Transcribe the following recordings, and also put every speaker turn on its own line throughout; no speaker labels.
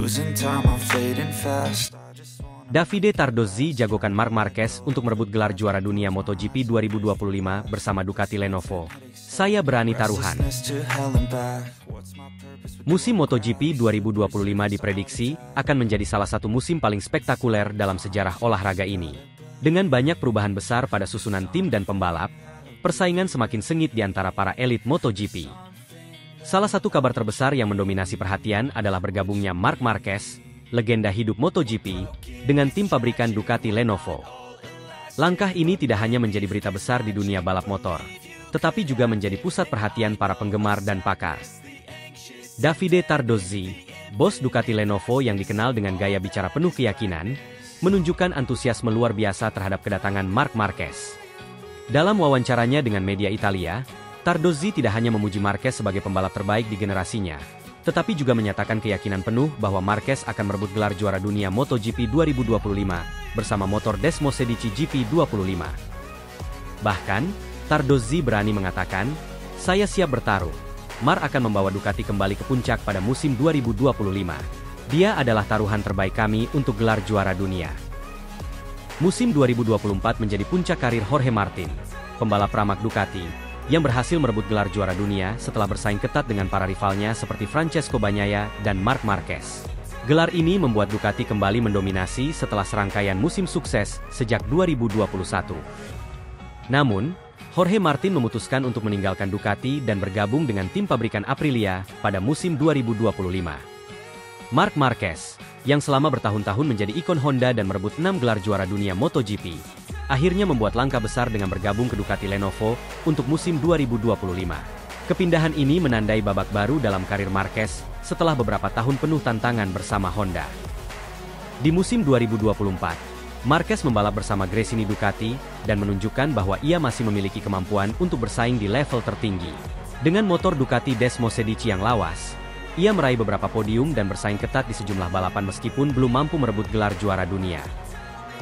Losing time, I'm fading fast.
Davide Tardozzi jagokan Marc Marquez untuk merebut gelar juara dunia MotoGP 2025 bersama Ducati Lenovo. Saya berani taruhan. Musim MotoGP 2025 diprediksi akan menjadi salah satu musim paling spektakuler dalam sejarah olahraga ini. Dengan banyak perubahan besar pada susunan tim dan pembalap, persaingan semakin sengit di antara para elit MotoGP. Salah satu kabar terbesar yang mendominasi perhatian adalah bergabungnya Marc Marquez, legenda hidup MotoGP, dengan tim pabrikan Ducati Lenovo. Langkah ini tidak hanya menjadi berita besar di dunia balap motor, tetapi juga menjadi pusat perhatian para penggemar dan pakar. Davide Tardozzi, bos Ducati Lenovo yang dikenal dengan gaya bicara penuh keyakinan, menunjukkan antusiasme luar biasa terhadap kedatangan Marc Marquez. Dalam wawancaranya dengan media Italia, Tardozzi tidak hanya memuji Marquez sebagai pembalap terbaik di generasinya, tetapi juga menyatakan keyakinan penuh bahwa Marquez akan merebut gelar juara dunia MotoGP 2025 bersama motor Desmosedici GP25. Bahkan, Tardozzi berani mengatakan, "Saya siap bertaruh. Marc akan membawa Ducati kembali ke puncak pada musim 2025. Dia adalah taruhan terbaik kami untuk gelar juara dunia." Musim 2024 menjadi puncak karir Jorge Martin, pembalap Pramac Ducati, yang berhasil merebut gelar juara dunia setelah bersaing ketat dengan para rivalnya seperti Francesco Bagnaia dan Marc Marquez. Gelar ini membuat Ducati kembali mendominasi setelah serangkaian musim sukses sejak 2021. Namun, Jorge Martin memutuskan untuk meninggalkan Ducati dan bergabung dengan tim pabrikan Aprilia pada musim 2025. Marc Marquez, yang selama bertahun-tahun menjadi ikon Honda dan merebut 6 gelar juara dunia MotoGP, akhirnya membuat langkah besar dengan bergabung ke Ducati Lenovo untuk musim 2025. Kepindahan ini menandai babak baru dalam karir Marquez setelah beberapa tahun penuh tantangan bersama Honda. Di musim 2024, Marquez membalap bersama Gresini Ducati dan menunjukkan bahwa ia masih memiliki kemampuan untuk bersaing di level tertinggi. Dengan motor Ducati Desmosedici yang lawas, ia meraih beberapa podium dan bersaing ketat di sejumlah balapan meskipun belum mampu merebut gelar juara dunia.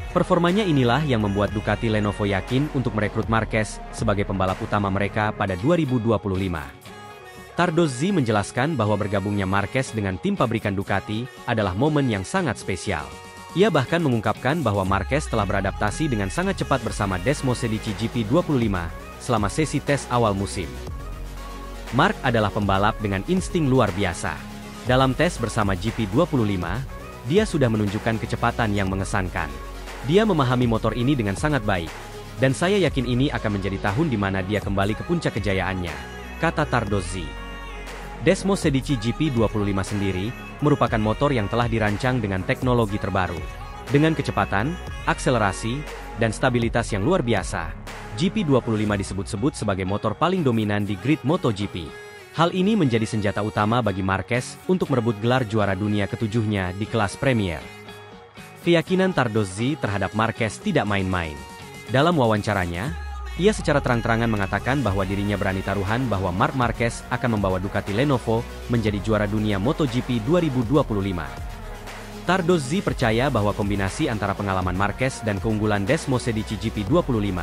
Performanya inilah yang membuat Ducati Lenovo yakin untuk merekrut Marquez sebagai pembalap utama mereka pada 2025. Tardozzi menjelaskan bahwa bergabungnya Marquez dengan tim pabrikan Ducati adalah momen yang sangat spesial. Ia bahkan mengungkapkan bahwa Marquez telah beradaptasi dengan sangat cepat bersama Desmosedici GP25 selama sesi tes awal musim. Marc adalah pembalap dengan insting luar biasa. Dalam tes bersama GP25, dia sudah menunjukkan kecepatan yang mengesankan. Dia memahami motor ini dengan sangat baik, dan saya yakin ini akan menjadi tahun di mana dia kembali ke puncak kejayaannya, kata Tardozzi. Desmosedici GP25 sendiri merupakan motor yang telah dirancang dengan teknologi terbaru. Dengan kecepatan, akselerasi, dan stabilitas yang luar biasa, GP25 disebut-sebut sebagai motor paling dominan di grid MotoGP. Hal ini menjadi senjata utama bagi Marquez untuk merebut gelar juara dunia ketujuhnya di kelas Premier. Keyakinan Tardozzi terhadap Marquez tidak main-main. Dalam wawancaranya, ia secara terang-terangan mengatakan bahwa dirinya berani taruhan bahwa Marc Marquez akan membawa Ducati Lenovo menjadi juara dunia MotoGP 2025. Tardozzi percaya bahwa kombinasi antara pengalaman Marquez dan keunggulan Desmosedici GP25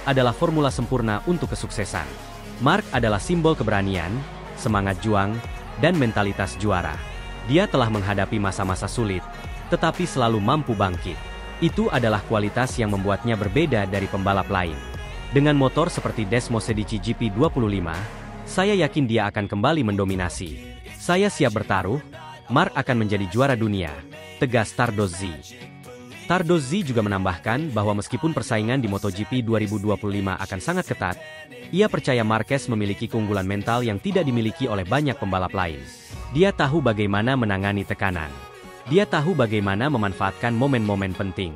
adalah formula sempurna untuk kesuksesan. Marc adalah simbol keberanian, semangat juang, dan mentalitas juara. Dia telah menghadapi masa-masa sulit, tetapi selalu mampu bangkit. Itu adalah kualitas yang membuatnya berbeda dari pembalap lain. Dengan motor seperti Desmosedici GP25, saya yakin dia akan kembali mendominasi. Saya siap bertaruh, Marc akan menjadi juara dunia, tegas Tardozzi. Tardozzi juga menambahkan bahwa meskipun persaingan di MotoGP 2025 akan sangat ketat, ia percaya Marquez memiliki keunggulan mental yang tidak dimiliki oleh banyak pembalap lain. Dia tahu bagaimana menangani tekanan. Dia tahu bagaimana memanfaatkan momen-momen penting.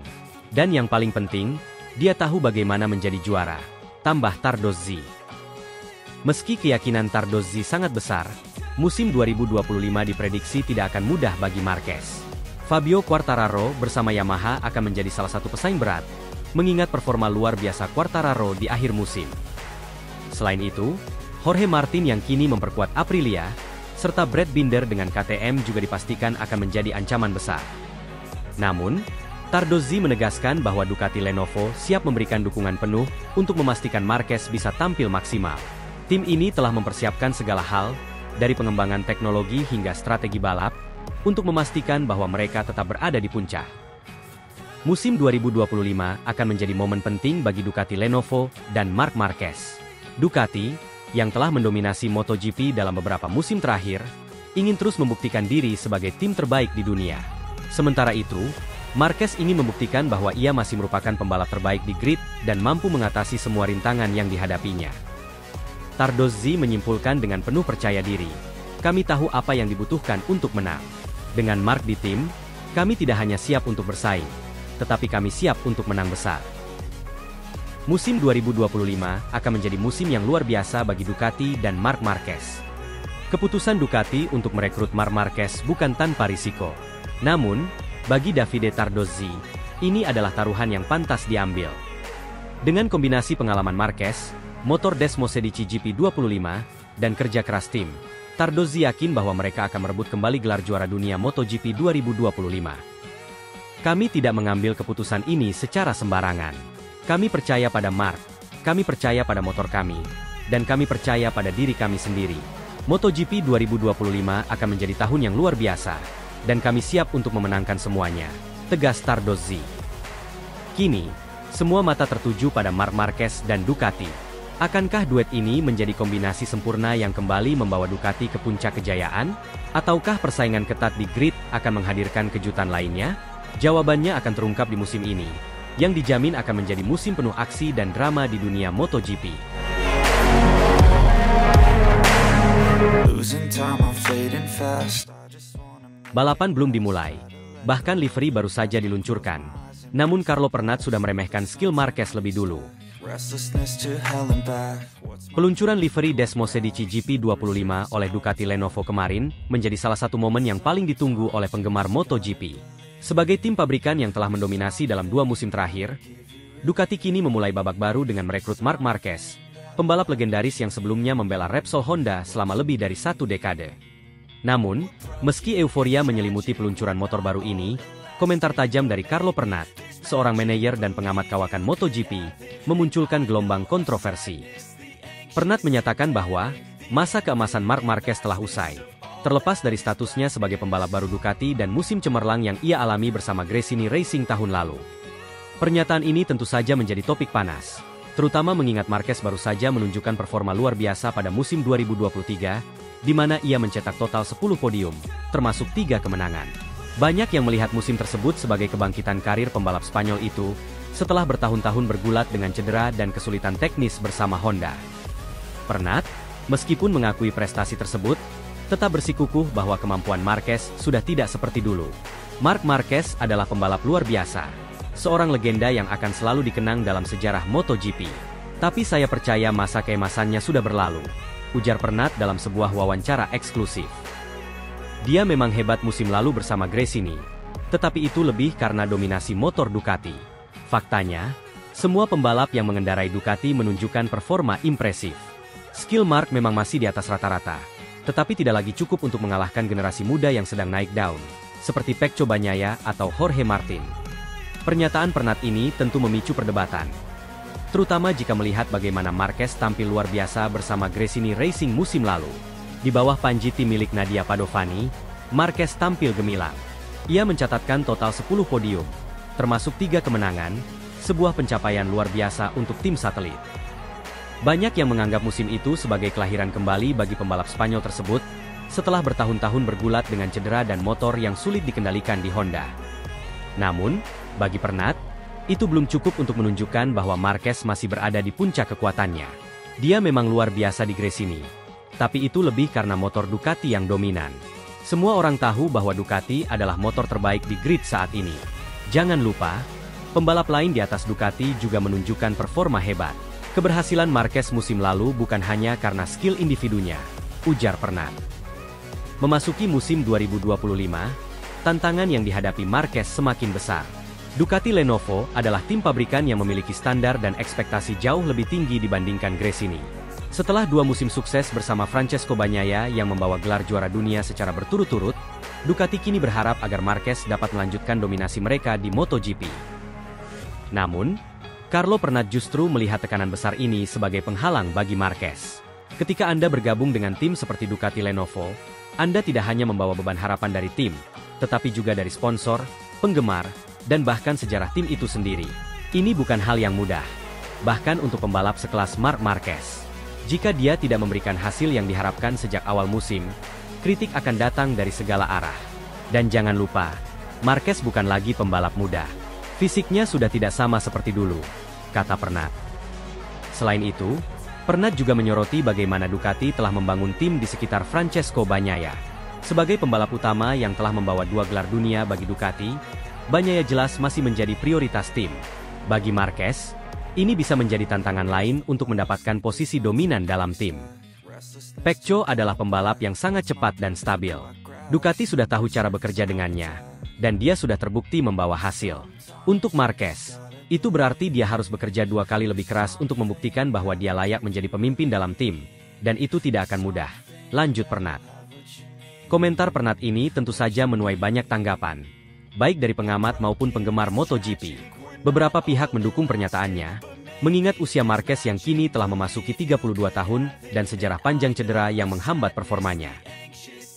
Dan yang paling penting, dia tahu bagaimana menjadi juara, tambah Tardozzi. Meski keyakinan Tardozzi sangat besar, musim 2025 diprediksi tidak akan mudah bagi Marquez. Fabio Quartararo bersama Yamaha akan menjadi salah satu pesaing berat, mengingat performa luar biasa Quartararo di akhir musim. Selain itu, Jorge Martin yang kini memperkuat Aprilia, serta Brad Binder dengan KTM juga dipastikan akan menjadi ancaman besar. Namun, Tardozzi menegaskan bahwa Ducati Lenovo siap memberikan dukungan penuh untuk memastikan Marquez bisa tampil maksimal. Tim ini telah mempersiapkan segala hal, dari pengembangan teknologi hingga strategi balap, untuk memastikan bahwa mereka tetap berada di puncak. Musim 2025 akan menjadi momen penting bagi Ducati Lenovo dan Marc Marquez. Ducati, yang telah mendominasi MotoGP dalam beberapa musim terakhir, ingin terus membuktikan diri sebagai tim terbaik di dunia. Sementara itu, Marquez ingin membuktikan bahwa ia masih merupakan pembalap terbaik di grid dan mampu mengatasi semua rintangan yang dihadapinya. Tardozzi menyimpulkan dengan penuh percaya diri, "Kami tahu apa yang dibutuhkan untuk menang. Dengan Marc di tim, kami tidak hanya siap untuk bersaing, tetapi kami siap untuk menang besar." Musim 2025 akan menjadi musim yang luar biasa bagi Ducati dan Marc Marquez. Keputusan Ducati untuk merekrut Marc Marquez bukan tanpa risiko. Namun, bagi Davide Tardozzi, ini adalah taruhan yang pantas diambil. Dengan kombinasi pengalaman Marquez, motor Desmosedici GP25, dan kerja keras tim, Tardozzi yakin bahwa mereka akan merebut kembali gelar juara dunia MotoGP 2025. "Kami tidak mengambil keputusan ini secara sembarangan. Kami percaya pada Marc, kami percaya pada motor kami, dan kami percaya pada diri kami sendiri. MotoGP 2025 akan menjadi tahun yang luar biasa, dan kami siap untuk memenangkan semuanya," tegas Tardozzi. Kini, semua mata tertuju pada Marc Marquez dan Ducati. Akankah duet ini menjadi kombinasi sempurna yang kembali membawa Ducati ke puncak kejayaan? Ataukah persaingan ketat di grid akan menghadirkan kejutan lainnya? Jawabannya akan terungkap di musim ini, yang dijamin akan menjadi musim penuh aksi dan drama di dunia MotoGP. Balapan belum dimulai, bahkan livery baru saja diluncurkan. Namun Carlo Pernat sudah meremehkan skill Marquez lebih dulu. Peluncuran livery Desmosedici GP25 oleh Ducati Lenovo kemarin menjadi salah satu momen yang paling ditunggu oleh penggemar MotoGP. Sebagai tim pabrikan yang telah mendominasi dalam 2 musim terakhir, Ducati kini memulai babak baru dengan merekrut Marc Marquez, pembalap legendaris yang sebelumnya membela Repsol Honda selama lebih dari 1 dekade. Namun, meski euforia menyelimuti peluncuran motor baru ini, komentar tajam dari Carlo Pernat, seorang manajer dan pengamat kawakan MotoGP, memunculkan gelombang kontroversi. Pernat menyatakan bahwa masa keemasan Marc Marquez telah usai, terlepas dari statusnya sebagai pembalap baru Ducati dan musim cemerlang yang ia alami bersama Gresini Racing tahun lalu. Pernyataan ini tentu saja menjadi topik panas, terutama mengingat Marquez baru saja menunjukkan performa luar biasa pada musim 2023, di mana ia mencetak total 10 podium, termasuk 3 kemenangan. Banyak yang melihat musim tersebut sebagai kebangkitan karir pembalap Spanyol itu, setelah bertahun-tahun bergulat dengan cedera dan kesulitan teknis bersama Honda. Pernat, meskipun mengakui prestasi tersebut, tetap bersikukuh bahwa kemampuan Marquez sudah tidak seperti dulu. Marc Marquez adalah pembalap luar biasa, seorang legenda yang akan selalu dikenang dalam sejarah MotoGP. Tapi saya percaya masa keemasannya sudah berlalu, ujar Pernat dalam sebuah wawancara eksklusif. Dia memang hebat musim lalu bersama Gresini, tetapi itu lebih karena dominasi motor Ducati. Faktanya, semua pembalap yang mengendarai Ducati menunjukkan performa impresif. Skill Marc memang masih di atas rata-rata, tetapi tidak lagi cukup untuk mengalahkan generasi muda yang sedang naik daun, seperti Pecco Bagnaia atau Jorge Martin. Pernyataan Pernat ini tentu memicu perdebatan, terutama jika melihat bagaimana Marquez tampil luar biasa bersama Gresini Racing musim lalu. Di bawah panji tim milik Nadia Padovani, Marquez tampil gemilang. Ia mencatatkan total 10 podium, termasuk 3 kemenangan, sebuah pencapaian luar biasa untuk tim satelit. Banyak yang menganggap musim itu sebagai kelahiran kembali bagi pembalap Spanyol tersebut, setelah bertahun-tahun bergulat dengan cedera dan motor yang sulit dikendalikan di Honda. Namun, bagi Pernat, itu belum cukup untuk menunjukkan bahwa Marquez masih berada di puncak kekuatannya. Dia memang luar biasa di Gresini, tapi itu lebih karena motor Ducati yang dominan. Semua orang tahu bahwa Ducati adalah motor terbaik di grid saat ini. Jangan lupa, pembalap lain di atas Ducati juga menunjukkan performa hebat. Keberhasilan Marquez musim lalu bukan hanya karena skill individunya, ujar Pernat. Memasuki musim 2025, tantangan yang dihadapi Marquez semakin besar. Ducati Lenovo adalah tim pabrikan yang memiliki standar dan ekspektasi jauh lebih tinggi dibandingkan Gresini. Setelah 2 musim sukses bersama Francesco Bagnaia yang membawa gelar juara dunia secara berturut-turut, Ducati kini berharap agar Marquez dapat melanjutkan dominasi mereka di MotoGP. Namun, Carlo Pernat justru melihat tekanan besar ini sebagai penghalang bagi Marquez. Ketika Anda bergabung dengan tim seperti Ducati Lenovo, Anda tidak hanya membawa beban harapan dari tim, tetapi juga dari sponsor, penggemar, dan bahkan sejarah tim itu sendiri. Ini bukan hal yang mudah, bahkan untuk pembalap sekelas Marc Marquez. Jika dia tidak memberikan hasil yang diharapkan sejak awal musim, kritik akan datang dari segala arah. Dan jangan lupa, Marquez bukan lagi pembalap muda. Fisiknya sudah tidak sama seperti dulu, kata Pernat. Selain itu, Pernat juga menyoroti bagaimana Ducati telah membangun tim di sekitar Francesco Bagnaia. Sebagai pembalap utama yang telah membawa 2 gelar dunia bagi Ducati, Bagnaia jelas masih menjadi prioritas tim. Bagi Marquez, ini bisa menjadi tantangan lain untuk mendapatkan posisi dominan dalam tim. Pecco adalah pembalap yang sangat cepat dan stabil. Ducati sudah tahu cara bekerja dengannya, dan dia sudah terbukti membawa hasil. Untuk Marquez, itu berarti dia harus bekerja 2 kali lebih keras untuk membuktikan bahwa dia layak menjadi pemimpin dalam tim, dan itu tidak akan mudah, lanjut Pernat. Komentar Pernat ini tentu saja menuai banyak tanggapan, baik dari pengamat maupun penggemar MotoGP. Beberapa pihak mendukung pernyataannya, mengingat usia Marquez yang kini telah memasuki 32 tahun dan sejarah panjang cedera yang menghambat performanya.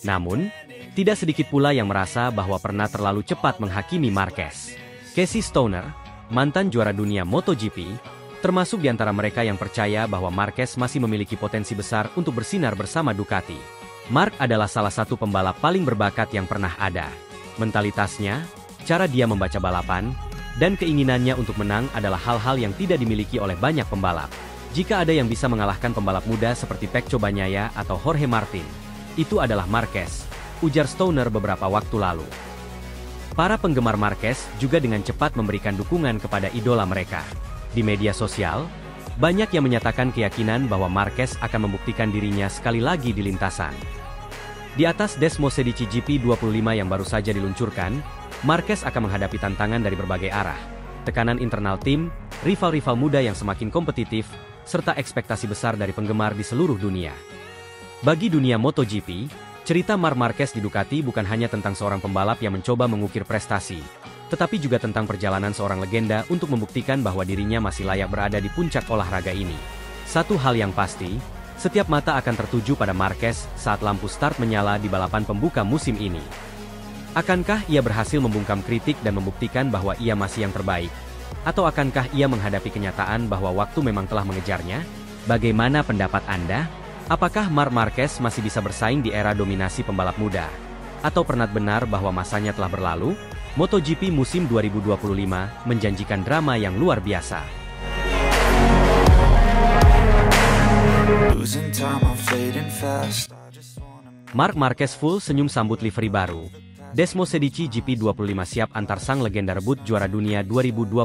Namun, tidak sedikit pula yang merasa bahwa Pernat terlalu cepat menghakimi Marquez. Casey Stoner, mantan juara dunia MotoGP, termasuk di antara mereka yang percaya bahwa Marquez masih memiliki potensi besar untuk bersinar bersama Ducati. Marc adalah salah satu pembalap paling berbakat yang pernah ada. Mentalitasnya, cara dia membaca balapan, dan keinginannya untuk menang adalah hal-hal yang tidak dimiliki oleh banyak pembalap. Jika ada yang bisa mengalahkan pembalap muda seperti Pecco Bagnaia atau Jorge Martin, itu adalah Marquez, ujar Stoner beberapa waktu lalu. Para penggemar Marquez juga dengan cepat memberikan dukungan kepada idola mereka. Di media sosial, banyak yang menyatakan keyakinan bahwa Marquez akan membuktikan dirinya sekali lagi di lintasan. Di atas Desmosedici GP25 yang baru saja diluncurkan, Marquez akan menghadapi tantangan dari berbagai arah. Tekanan internal tim, rival-rival muda yang semakin kompetitif, serta ekspektasi besar dari penggemar di seluruh dunia. Bagi dunia MotoGP, cerita Marc Marquez di Ducati bukan hanya tentang seorang pembalap yang mencoba mengukir prestasi, tetapi juga tentang perjalanan seorang legenda untuk membuktikan bahwa dirinya masih layak berada di puncak olahraga ini. Satu hal yang pasti, setiap mata akan tertuju pada Marquez saat lampu start menyala di balapan pembuka musim ini. Akankah ia berhasil membungkam kritik dan membuktikan bahwa ia masih yang terbaik? Atau akankah ia menghadapi kenyataan bahwa waktu memang telah mengejarnya? Bagaimana pendapat Anda? Apakah Marc Marquez masih bisa bersaing di era dominasi pembalap muda? Atau Pernat benar bahwa masanya telah berlalu? MotoGP musim 2025 menjanjikan drama yang luar biasa. Marc Marquez full senyum sambut livery baru. Desmosedici GP25 siap antar sang legenda rebut juara dunia 2025.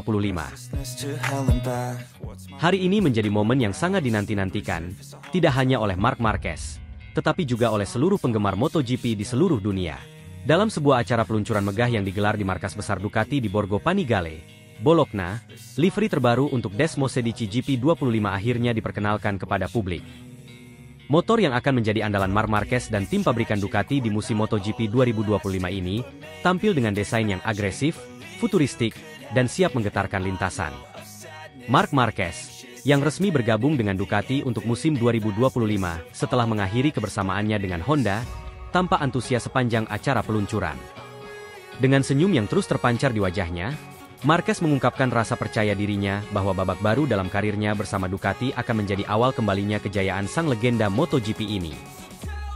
Hari ini menjadi momen yang sangat dinanti-nantikan, tidak hanya oleh Marc Marquez, tetapi juga oleh seluruh penggemar MotoGP di seluruh dunia. Dalam sebuah acara peluncuran megah yang digelar di markas besar Ducati di Borgo Panigale, Bologna, livery terbaru untuk Desmosedici GP25 akhirnya diperkenalkan kepada publik. Motor yang akan menjadi andalan Marc Marquez dan tim pabrikan Ducati di musim MotoGP 2025 ini, tampil dengan desain yang agresif, futuristik, dan siap menggetarkan lintasan. Marc Marquez, yang resmi bergabung dengan Ducati untuk musim 2025 setelah mengakhiri kebersamaannya dengan Honda, tampak antusias sepanjang acara peluncuran. Dengan senyum yang terus terpancar di wajahnya, Marquez mengungkapkan rasa percaya dirinya bahwa babak baru dalam karirnya bersama Ducati akan menjadi awal kembalinya kejayaan sang legenda MotoGP ini.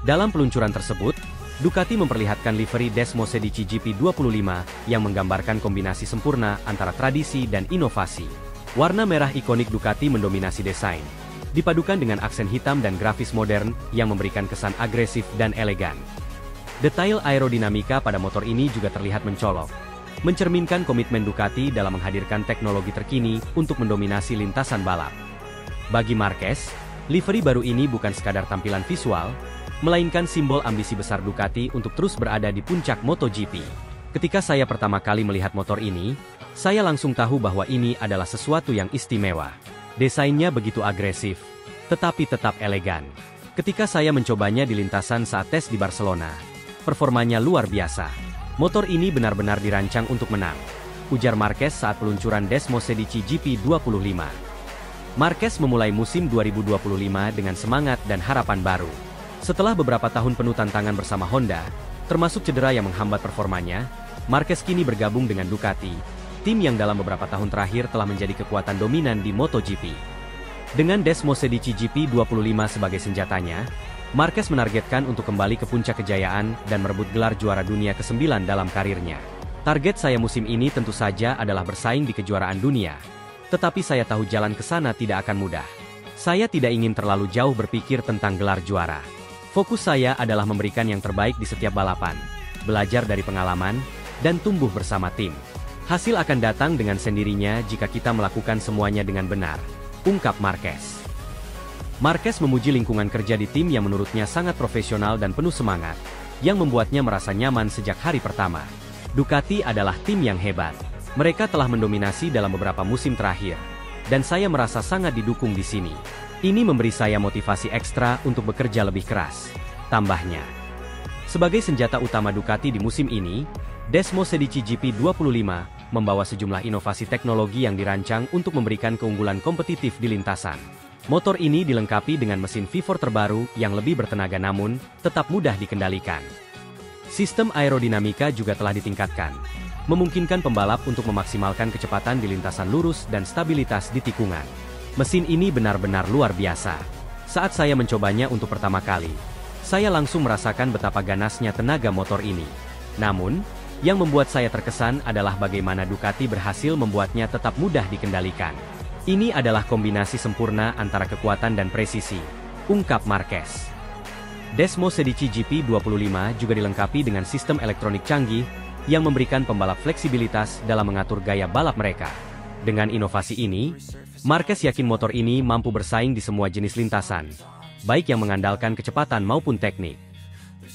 Dalam peluncuran tersebut, Ducati memperlihatkan livery Desmosedici GP25 yang menggambarkan kombinasi sempurna antara tradisi dan inovasi. Warna merah ikonik Ducati mendominasi desain, dipadukan dengan aksen hitam dan grafis modern yang memberikan kesan agresif dan elegan. Detail aerodinamika pada motor ini juga terlihat mencolok, mencerminkan komitmen Ducati dalam menghadirkan teknologi terkini untuk mendominasi lintasan balap. Bagi Marquez, livery baru ini bukan sekadar tampilan visual, melainkan simbol ambisi besar Ducati untuk terus berada di puncak MotoGP. Ketika saya pertama kali melihat motor ini, saya langsung tahu bahwa ini adalah sesuatu yang istimewa. Desainnya begitu agresif, tetapi tetap elegan. Ketika saya mencobanya di lintasan saat tes di Barcelona, performanya luar biasa. Motor ini benar-benar dirancang untuk menang, ujar Marquez saat peluncuran Desmosedici GP25. Marquez memulai musim 2025 dengan semangat dan harapan baru. Setelah beberapa tahun penuh tantangan bersama Honda, termasuk cedera yang menghambat performanya, Marquez kini bergabung dengan Ducati, tim yang dalam beberapa tahun terakhir telah menjadi kekuatan dominan di MotoGP. Dengan Desmosedici GP25 sebagai senjatanya, Marquez menargetkan untuk kembali ke puncak kejayaan dan merebut gelar juara dunia ke-9 dalam karirnya. Target saya musim ini tentu saja adalah bersaing di kejuaraan dunia. Tetapi saya tahu jalan ke sana tidak akan mudah. Saya tidak ingin terlalu jauh berpikir tentang gelar juara. Fokus saya adalah memberikan yang terbaik di setiap balapan, belajar dari pengalaman, dan tumbuh bersama tim. Hasil akan datang dengan sendirinya jika kita melakukan semuanya dengan benar, ungkap Marquez. Marquez memuji lingkungan kerja di tim yang menurutnya sangat profesional dan penuh semangat, yang membuatnya merasa nyaman sejak hari pertama. Ducati adalah tim yang hebat. Mereka telah mendominasi dalam beberapa musim terakhir, dan saya merasa sangat didukung di sini. Ini memberi saya motivasi ekstra untuk bekerja lebih keras, tambahnya. Sebagai senjata utama Ducati di musim ini, Desmosedici GP25 membawa sejumlah inovasi teknologi yang dirancang untuk memberikan keunggulan kompetitif di lintasan. Motor ini dilengkapi dengan mesin V4 terbaru yang lebih bertenaga namun tetap mudah dikendalikan. Sistem aerodinamika juga telah ditingkatkan, memungkinkan pembalap untuk memaksimalkan kecepatan di lintasan lurus dan stabilitas di tikungan. Mesin ini benar-benar luar biasa. Saat saya mencobanya untuk pertama kali, saya langsung merasakan betapa ganasnya tenaga motor ini. Namun, yang membuat saya terkesan adalah bagaimana Ducati berhasil membuatnya tetap mudah dikendalikan. Ini adalah kombinasi sempurna antara kekuatan dan presisi, ungkap Marquez. Desmosedici GP25 juga dilengkapi dengan sistem elektronik canggih yang memberikan pembalap fleksibilitas dalam mengatur gaya balap mereka. Dengan inovasi ini, Marquez yakin motor ini mampu bersaing di semua jenis lintasan, baik yang mengandalkan kecepatan maupun teknik.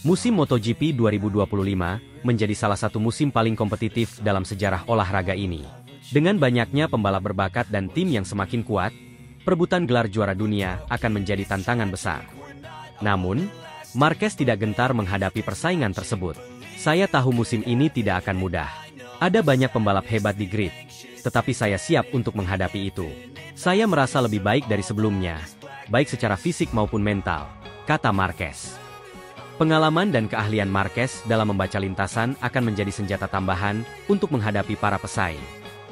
Musim MotoGP 2025 menjadi salah satu musim paling kompetitif dalam sejarah olahraga ini. Dengan banyaknya pembalap berbakat dan tim yang semakin kuat, perebutan gelar juara dunia akan menjadi tantangan besar. Namun, Marquez tidak gentar menghadapi persaingan tersebut. Saya tahu musim ini tidak akan mudah. Ada banyak pembalap hebat di grid, tetapi saya siap untuk menghadapi itu. Saya merasa lebih baik dari sebelumnya, baik secara fisik maupun mental, kata Marquez. Pengalaman dan keahlian Marquez dalam membaca lintasan akan menjadi senjata tambahan untuk menghadapi para pesaing.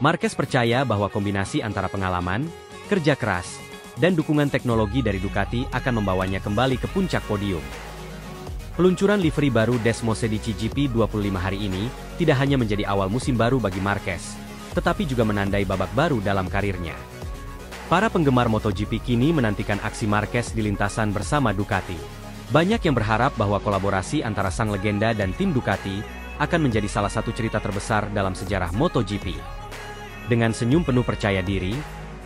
Marquez percaya bahwa kombinasi antara pengalaman, kerja keras, dan dukungan teknologi dari Ducati akan membawanya kembali ke puncak podium. Peluncuran livery baru Desmosedici GP25 hari ini tidak hanya menjadi awal musim baru bagi Marquez, tetapi juga menandai babak baru dalam karirnya. Para penggemar MotoGP kini menantikan aksi Marquez di lintasan bersama Ducati. Banyak yang berharap bahwa kolaborasi antara sang legenda dan tim Ducati akan menjadi salah satu cerita terbesar dalam sejarah MotoGP. Dengan senyum penuh percaya diri,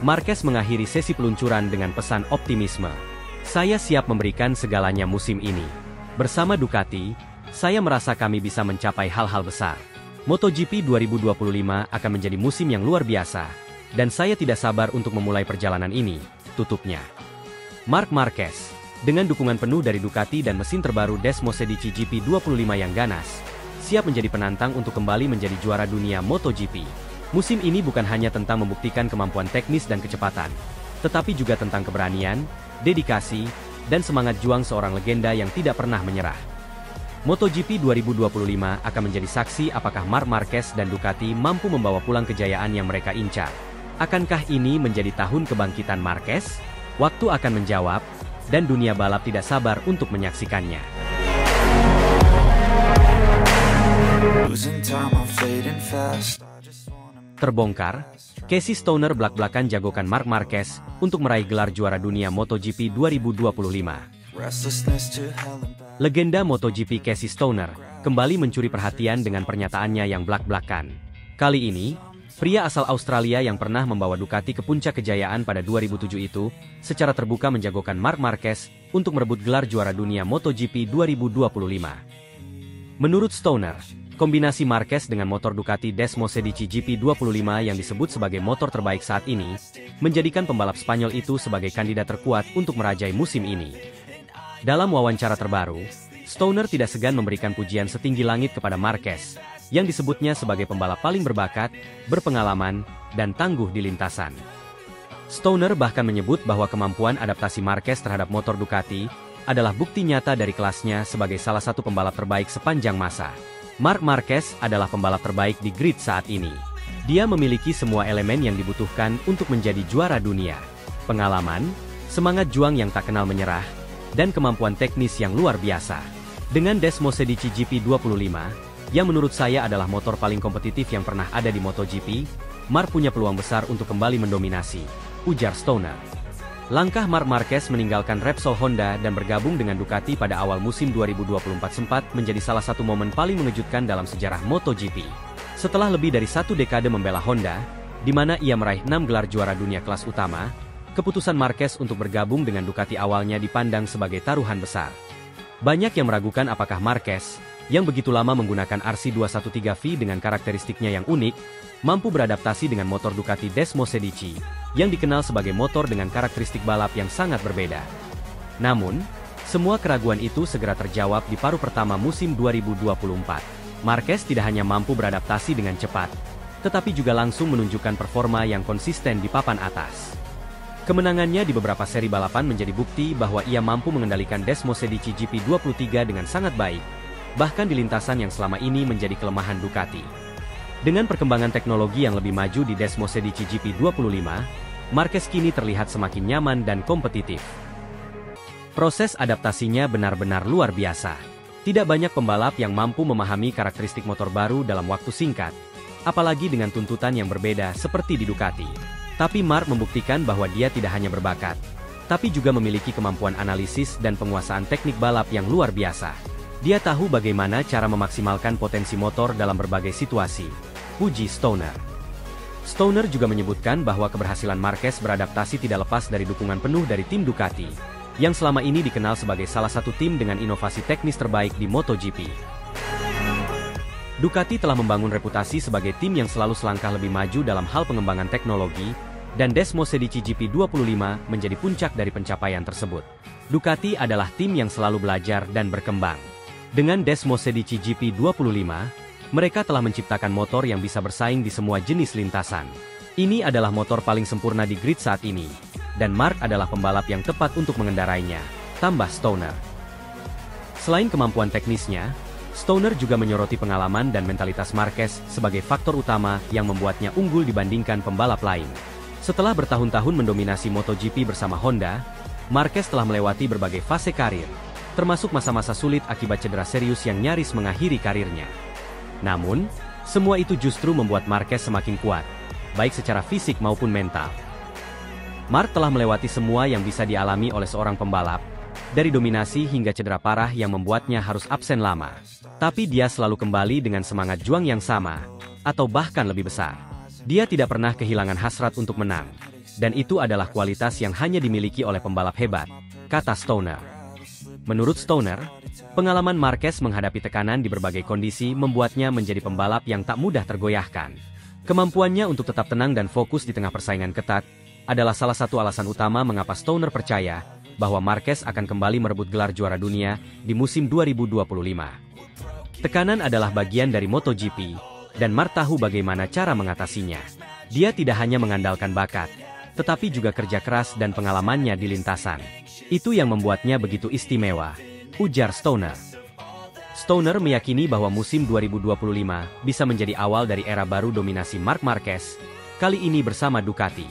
Marquez mengakhiri sesi peluncuran dengan pesan optimisme. Saya siap memberikan segalanya musim ini. Bersama Ducati, saya merasa kami bisa mencapai hal-hal besar. MotoGP 2025 akan menjadi musim yang luar biasa, dan saya tidak sabar untuk memulai perjalanan ini, tutupnya. Marc Marquez, dengan dukungan penuh dari Ducati dan mesin terbaru Desmosedici GP25 yang ganas, siap menjadi penantang untuk kembali menjadi juara dunia MotoGP. Musim ini bukan hanya tentang membuktikan kemampuan teknis dan kecepatan, tetapi juga tentang keberanian, dedikasi, dan semangat juang seorang legenda yang tidak pernah menyerah. MotoGP 2025 akan menjadi saksi apakah Marc Marquez dan Ducati mampu membawa pulang kejayaan yang mereka incar. Akankah ini menjadi tahun kebangkitan Marquez? Waktu akan menjawab, dan dunia balap tidak sabar untuk menyaksikannya. Terbongkar, Casey Stoner belak-belakan jagokan Marc Marquez untuk meraih gelar juara dunia MotoGP 2025. Legenda MotoGP Casey Stoner kembali mencuri perhatian dengan pernyataannya yang belak-belakan. Kali ini, pria asal Australia yang pernah membawa Ducati ke puncak kejayaan pada 2007 itu, secara terbuka menjagokan Marc Marquez untuk merebut gelar juara dunia MotoGP 2025. Menurut Stoner, kombinasi Marquez dengan motor Ducati Desmosedici GP25 yang disebut sebagai motor terbaik saat ini, menjadikan pembalap Spanyol itu sebagai kandidat terkuat untuk merajai musim ini. Dalam wawancara terbaru, Stoner tidak segan memberikan pujian setinggi langit kepada Marquez, yang disebutnya sebagai pembalap paling berbakat, berpengalaman, dan tangguh di lintasan. Stoner bahkan menyebut bahwa kemampuan adaptasi Marquez terhadap motor Ducati adalah bukti nyata dari kelasnya sebagai salah satu pembalap terbaik sepanjang masa. Marc Marquez adalah pembalap terbaik di grid saat ini. Dia memiliki semua elemen yang dibutuhkan untuk menjadi juara dunia. Pengalaman, semangat juang yang tak kenal menyerah, dan kemampuan teknis yang luar biasa. Dengan Desmosedici GP25, yang menurut saya adalah motor paling kompetitif yang pernah ada di MotoGP, Marc punya peluang besar untuk kembali mendominasi, ujar Stoner. Langkah Marc Marquez meninggalkan Repsol Honda dan bergabung dengan Ducati pada awal musim 2024 sempat menjadi salah satu momen paling mengejutkan dalam sejarah MotoGP. Setelah lebih dari satu dekade membela Honda, di mana ia meraih 6 gelar juara dunia kelas utama, keputusan Marquez untuk bergabung dengan Ducati awalnya dipandang sebagai taruhan besar. Banyak yang meragukan apakah Marquez, yang begitu lama menggunakan RC213V dengan karakteristiknya yang unik, mampu beradaptasi dengan motor Ducati Desmosedici, yang dikenal sebagai motor dengan karakteristik balap yang sangat berbeda. Namun, semua keraguan itu segera terjawab di paruh pertama musim 2024. Marquez tidak hanya mampu beradaptasi dengan cepat, tetapi juga langsung menunjukkan performa yang konsisten di papan atas. Kemenangannya di beberapa seri balapan menjadi bukti bahwa ia mampu mengendalikan Desmosedici GP23 dengan sangat baik, bahkan di lintasan yang selama ini menjadi kelemahan Ducati. Dengan perkembangan teknologi yang lebih maju di Desmosedici GP25, Marquez kini terlihat semakin nyaman dan kompetitif. Proses adaptasinya benar-benar luar biasa. Tidak banyak pembalap yang mampu memahami karakteristik motor baru dalam waktu singkat, apalagi dengan tuntutan yang berbeda seperti di Ducati. Tapi Marc membuktikan bahwa dia tidak hanya berbakat, tapi juga memiliki kemampuan analisis dan penguasaan teknik balap yang luar biasa. Dia tahu bagaimana cara memaksimalkan potensi motor dalam berbagai situasi, puji Stoner. Stoner juga menyebutkan bahwa keberhasilan Marquez beradaptasi tidak lepas dari dukungan penuh dari tim Ducati, yang selama ini dikenal sebagai salah satu tim dengan inovasi teknis terbaik di MotoGP. Ducati telah membangun reputasi sebagai tim yang selalu selangkah lebih maju dalam hal pengembangan teknologi, dan Desmosedici GP25 menjadi puncak dari pencapaian tersebut. Ducati adalah tim yang selalu belajar dan berkembang. Dengan Desmosedici GP25, mereka telah menciptakan motor yang bisa bersaing di semua jenis lintasan. Ini adalah motor paling sempurna di grid saat ini, dan Marc adalah pembalap yang tepat untuk mengendarainya, tambah Stoner. Selain kemampuan teknisnya, Stoner juga menyoroti pengalaman dan mentalitas Marquez sebagai faktor utama yang membuatnya unggul dibandingkan pembalap lain. Setelah bertahun-tahun mendominasi MotoGP bersama Honda, Marquez telah melewati berbagai fase karir, termasuk masa-masa sulit akibat cedera serius yang nyaris mengakhiri karirnya. Namun, semua itu justru membuat Marquez semakin kuat, baik secara fisik maupun mental. Marc telah melewati semua yang bisa dialami oleh seorang pembalap, dari dominasi hingga cedera parah yang membuatnya harus absen lama. Tapi dia selalu kembali dengan semangat juang yang sama, atau bahkan lebih besar. Dia tidak pernah kehilangan hasrat untuk menang, dan itu adalah kualitas yang hanya dimiliki oleh pembalap hebat, kata Stoner. Menurut Stoner, pengalaman Marquez menghadapi tekanan di berbagai kondisi membuatnya menjadi pembalap yang tak mudah tergoyahkan. Kemampuannya untuk tetap tenang dan fokus di tengah persaingan ketat adalah salah satu alasan utama mengapa Stoner percaya bahwa Marquez akan kembali merebut gelar juara dunia di musim 2025. Tekanan adalah bagian dari MotoGP, dan Marc tahu bagaimana cara mengatasinya. Dia tidak hanya mengandalkan bakat, tetapi juga kerja keras dan pengalamannya di lintasan. Itu yang membuatnya begitu istimewa, ujar Stoner. Stoner meyakini bahwa musim 2025 bisa menjadi awal dari era baru dominasi Marc Marquez, kali ini bersama Ducati.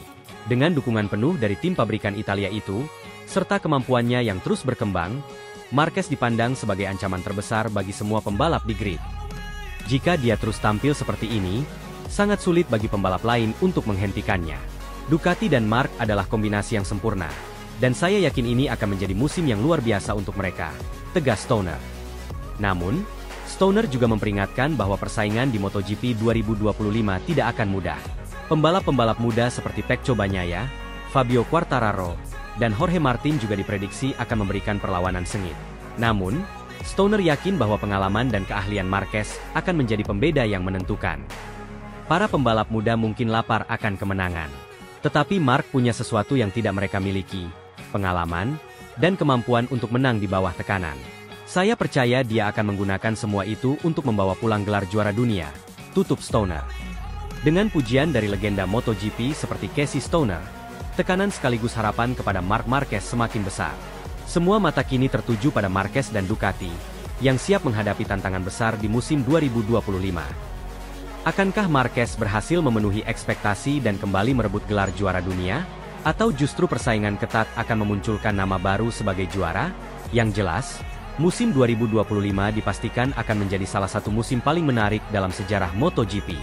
Dengan dukungan penuh dari tim pabrikan Italia itu, serta kemampuannya yang terus berkembang, Marquez dipandang sebagai ancaman terbesar bagi semua pembalap di grid. Jika dia terus tampil seperti ini, sangat sulit bagi pembalap lain untuk menghentikannya. Ducati dan Marc adalah kombinasi yang sempurna, dan saya yakin ini akan menjadi musim yang luar biasa untuk mereka, tegas Stoner. Namun, Stoner juga memperingatkan bahwa persaingan di MotoGP 2025 tidak akan mudah. Pembalap-pembalap muda seperti Pecco Bagnaia, Fabio Quartararo, dan Jorge Martin juga diprediksi akan memberikan perlawanan sengit. Namun, Stoner yakin bahwa pengalaman dan keahlian Marquez akan menjadi pembeda yang menentukan. Para pembalap muda mungkin lapar akan kemenangan. Tetapi Marc punya sesuatu yang tidak mereka miliki, pengalaman, dan kemampuan untuk menang di bawah tekanan. Saya percaya dia akan menggunakan semua itu untuk membawa pulang gelar juara dunia, tutup Stoner. Dengan pujian dari legenda MotoGP seperti Casey Stoner, tekanan sekaligus harapan kepada Marc Marquez semakin besar. Semua mata kini tertuju pada Marquez dan Ducati, yang siap menghadapi tantangan besar di musim 2025. Akankah Marquez berhasil memenuhi ekspektasi dan kembali merebut gelar juara dunia? Atau justru persaingan ketat akan memunculkan nama baru sebagai juara? Yang jelas, musim 2025 dipastikan akan menjadi salah satu musim paling menarik dalam sejarah MotoGP.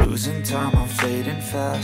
Losing time, I'm fading fast.